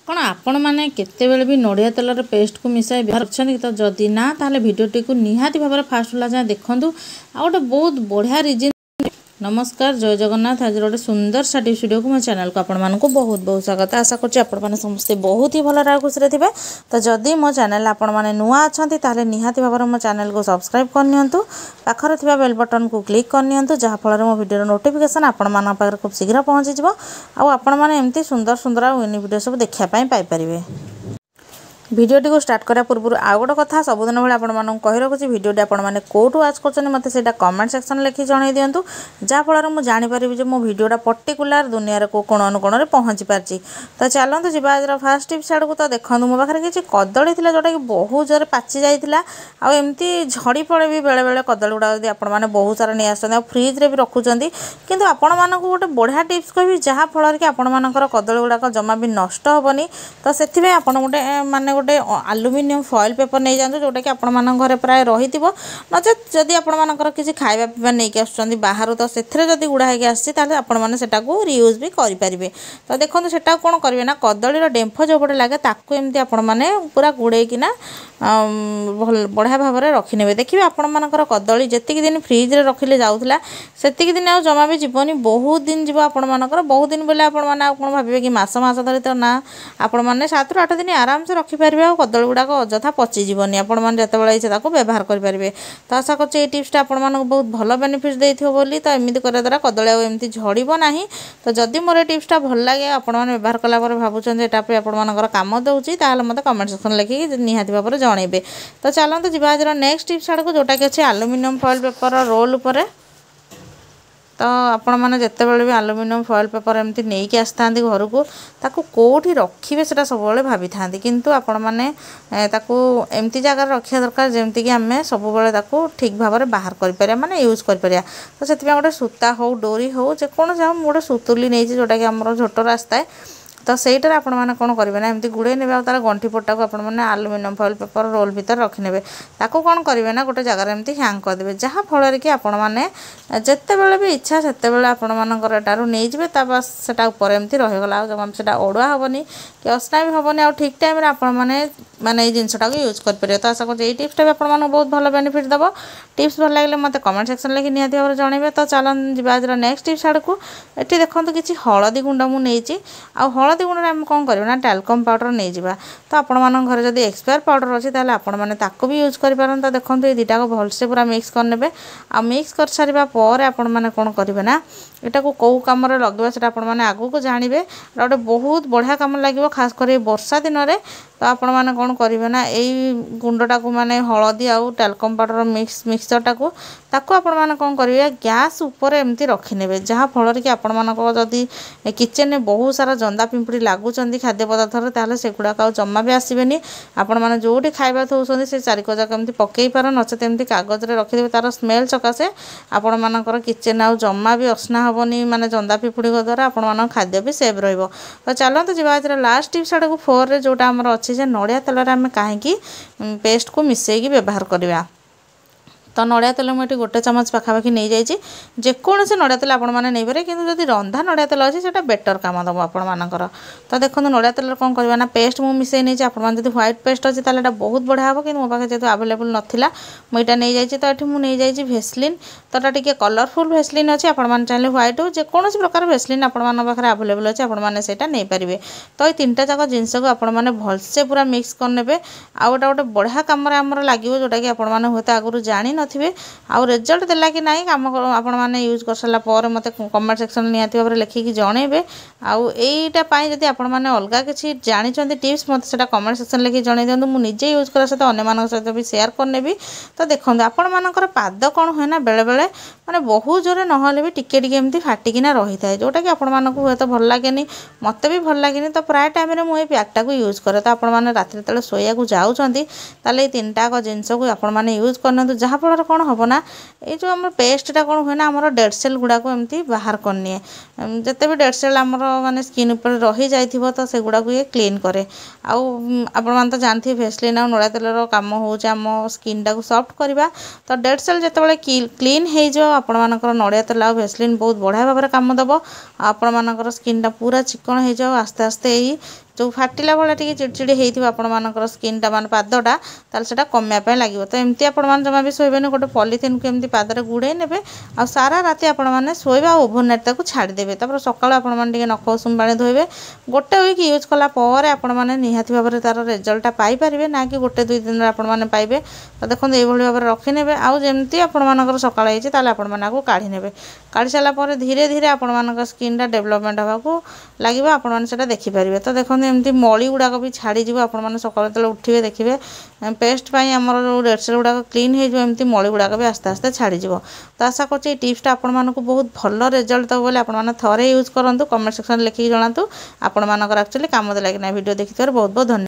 कौन आपण मैंने केतेबेले भी नड़िया तेलर पेस्ट को मिसाई व्यवहार कर तो जदि ना ताले भिडियोटी को निहाती भाव फास्ट ला जाए देखूँ आ गोटे बहुत बढ़िया रिजन। नमस्कार जय जगन्नाथ। आज गोटे सुंदर सा टिप्स वीडियो को मो चैनल को आपण मानक बहुत बहुत स्वागत। आशा करछि आपण माने समस्ते बहुत ही भल खुशी थे। तो जदि मो चैनल आपण माने नुआ अच्छा ताले निहाती भाव मो चैनल को सब्सक्राइब करनियंतु, पाखरे थिबा बेल बटन को क्लिक करनियंतु, जहाँ फल मो वीडियो नोटिफिकेशन आपण मानक पाखरे खूब शीघ्र पहुँची जिवो। आ आपण माने एमती सुंदर सुंदर आ यूनिक वीडियो सब देखिया पाई पाइपारिबे। भिडियोटी को स्टार्ट करा पूर्व आउ गोटे कथा सबुदिन भाई आपको कही रखुच्छी भिडियोटी आपने कौटू वाच कर मत से कमेंट सेक्शन लिखि जन दिंतु, जहाँफल मुझे जानीपरि जो मो भिडियोटा पर्टिकुलर दुनिया को कोण अनुकोण में पहुँची पार्टी। तो चलते जी आज फास्ट टिप्स आड़ को। तो देखो मो पाखे किसी कदली था जोटा कि बहुत जोर पाचि जाता आमती झड़ी पड़े भी बेले बेले कदली गुड़ा जब आपने बहुत सारा नहीं आस फ्रिज्रे भी रखुच्च किंतु आपण मानक गोटे बढ़िया टिप्स कहि जहाँफल कि आपणकर कदली गुड़ाक जमा भी नष्ट हेनी। तो से आप गोटे मानने गोटे आलुमिनियम फॉइल पेपर नहीं जातु जोटा कि आपण मान घरे प्राय रही नचे जदि आपणकर किसी खाଇବା पीवा नहीं आसुँच बाहर तो से जदि गुड़ा होगी आसी आपण मैंने रियूज भी करेंगे। तो देखो से कौन करेंगे ना कदलीर डेम्फ जो पटे लगे ताकू एमती आपण मैंने पूरा गुड़ेकिना बढ़िया भाव में रखिने। देखिए आपण मानकर कदली जी दिन फ्रिज्रे रखिले जाऊला से दिन आ जमा भी जीवनी बहुत दिन जीव आपण मानकर बहुत दिन बोले आपण मैंने कौन भावे कि मास धरी तो ना आपण मैंने 7 ରୁ 8 दिन आराम से रखिपारे आ कदली गुड़ाक अଯଥା पचिजनी आपण मैंने जिते इच्छा व्यवहार करेंगे। तो आशा कर टिप्सटा आपण मानक बहुत भल बेनिफिट देथिबो बोली। तो एमती करने द्वारा कदली एमती झड़ब ना। तो जदि मोर टिप्सटा भल लगे आपण मैंने व्यवहार कलापर भावुन यहाँ आपण मानकर काम दूसरी मत कमेंट सेक्शन लिखिक निहाती भाव में जनइबे। तो चलते जी आज नेक्स्ट टिप्स आड़ को जोटा कि अच्छे आलुमिनियम फॉइल पेपर रोल उपर। तो आपण मैंने जिते भी आलुमिनियम फॉइल पेपर एमती नहीं कि आसता घर को ताकू कौटी रखिए से सब भाभी था किंतु आपण मैंने एमती जगह रखा दरकार जमती कि आम सब ठीक भाव में बाहर कर माने यूज कर। तो से गोटे सूता हो डोरी हो जेकोसी गोटे सुतुली नहीं जोटा कि आम झोट रास्ता है। तो सहीटार आपण मैंने कौन करेंगे ना एमती गुड़े ने तार गंठी पट्टा को आपण मैंने आलुमिनियम फॉइल पेपर रोल भीतर रखिने ताको कौन करेंगे ना गोटे जगार एमती हैंग करदे जहाँ फल कि आपण मैंने जिते बड़े भी इच्छा से आपण मानकर एटारू नहीं जाए बस सेटा ऊपर एमती रहीगला जमा से अड़ुआ हेनी कि असना भी हेनी आ ठीक टाइम आपण मैंने माने जिनटा को यूज कर। तो आशा कर टिप्सटा भी आपको बहुत भल बेनिफिट दब। टिप्स भल लगे मत कमेंट सेक्शन लिखि निहाती भाव में जनइबे। तो चलन जी आज नेक्स्ट टिप्स आड़ को ये देखो किसी हलदी गुंड मुझे हलदी गुंड आम कौन कर ना टालकम पाउडर नहीं जावा। तो आपण मान घर जब एक्सपायर पाउडर अच्छी आपण मैंने भी यूज कर। तो देखो ये दुटा को भलसे पूरा मिक्स करने आ मिक्स कर सारा पर आपण मैंने कौन करेंगे ना यहाँ को कौ कम लगे से आगू को जानवे गोटे बहुत बढ़िया कम लगे खास कर वर्षा दिन में। तो आपण मैंने कौन करेंगे ना यही गुंडटा को माने हलदी आउ टालकम पाउडर मिक्सचरटा को ताको आपण मैंने कौन करेंगे गैस उपर एमती रखिने जहाँ फल कि आपण मानक जदि किचेन में बहुत सारा जंदा पिंपुड़ी लगुच खाद्य पदार्थ ताल से गुड़ाक जमा भी आसबेनि। आपण मैंने जोटी खाଇବା थोड़ी से चारिक जाक एमती पकई पार नचे एमती कागज रखिदे तार स्मेल सकाशे आपण मानकर किचेन आउ जमा भी असना हेनी माने जंदा पिंपुड़ी द्वारा आपण मान खाद्य भी सेव रहिबो। तो चलते जी आज लास्ट टिप्स आड़ को 4 रे जोटा आमर अच्छी जे नड़िया तेल आम कहीं पेस्ट को मिसेकी व्यवहार करवा। तो नड़िया तेल मुझे गोटे चमच पाखापाखि नहीं जाइए जेकोसी नड़िया तेल आपण मैंने नहीं पारे किंतु जदि रंधा नड़िया तेल अच्छी से बेटर काम दब आपण मानकर। तो देखो नड़िया तेल कौन करवा ना पेस्ट मुझे मिसई नहीं आप व्हाइट पेस्ट अच्छी ताला बहुत बढ़िया हम कि मो पाखे जेहतु आवेलेबल नाला मुझे नहीं जाइए। तो ये मुझे नहीं जाइए भेसलिन तो टी कलरफुल भेसलिन अच्छी आपण चाहिए व्हाइट हो जेकोसी प्रकार भेसलिन आपण पाखे आवेलेबल अच्छे आपटा नहीं पारे। तो ये 3टा जाक जिनस को आपण मैंने भलसे पूरा मिक्स करने आउ गोटे बढ़िया कम लगे जोटा कि आपण मैंने हूँ आगुरी जानी थे आउ रिजल्ट देला कि नहीं कम आपण मैंने यूज कर सारा पर मत कमेंट सेक्शन निहाती भाव में लिखिकी जनइबे। आउ एटापाई जदि आपण मैंने अलग किसी जानी टिप्स मत से कमेंट सेक्शन लिखि जन दिखाँ मुझे निजे यूज कर सहित अन्य सहित भी शेयर करने भी। तो देखो आपण मानकर पाद कौन हुए ना बेले बेले माने बहुत जोरे नहले भी टिके टिके एमती फाटिकिना रही था जोटा कि आपण मानक हुए तो भल लगे मत भी भल लगे। तो प्राय टाइम मुझे पैकटा को यूज करे। तो आपण मैंने रात जो शोया जाऊँगी ताले 3टा जिनस को आपण मैंने यूज करना जहाँ फल कौन हम ना ये जो आम पेस्टा कौन हुए ना आम डेड सेल गुड़ाक एमती बाहर करनी जिते भी डेड सेल आमर माने स्किन उपर रही जाइथिबो तो से गुड़ाक ये क्लीन करे। आपण मैंने तो जानते भेसलिन आ नड़िया तेलर काम हो स्किन टाक सॉफ्ट करवा। तो डेड सेल जिते क्लीन हो आपण मानकर नड़िया तेल आ भेसलिन बहुत बढ़िया भाव में काम दब। आपण मानकर स्किन टा पूरा चिकन हो आस्ते आस्ते यही जो फाटिला भाया टी चिड़चिड़ी होती आपर स्किनटा मान पादटा ताल से कमापी लगे। तो एमती आपण जमा भी शोबे गोटे पॉलिथिन को एमती पादरे गुड़े ने आ सारा राति आपण मैंने शोबा ओभरनाइट ताको छाड़देवे। तापर सकाळु आपण मैंने नख उषुम पानी धोइबे। गोटे वीक यूज कला पर आपण मैंने निहाती भाव में तार रिजल्टा पाई परिबे ना कि गोटे 2 दिन आपण मैंने पाइबे। तो देखो ये भाव में रखी ने आउ जमती आपर सकाळ होती आपण मैंने काढ़ी ने काढ़ी सारापर धीरे धीरे आपण स्किनटा डेभलपमेंट होगा लगे आपण मैंने देखिपारे। तो देखो एमती मली गुड़ाक भी छाड़ीज आपने सकाल जो उठे देखिए पेस्ट आमर जो रेड सेल गुड़ाक क्लीन होमती मली गुड़ाक भी आस्ते आस्ते छाड़ीज। तो आशा कर टिप्सटा आपण बहुत भल रिजल्ट दब बोले आपने थे यूज करूँ। कमेंट सेक्शन लिखिक जनातु आपण एक्चुअली काम देला कि ना। वीडियो देखि बहुत बहुत धन्यवाद।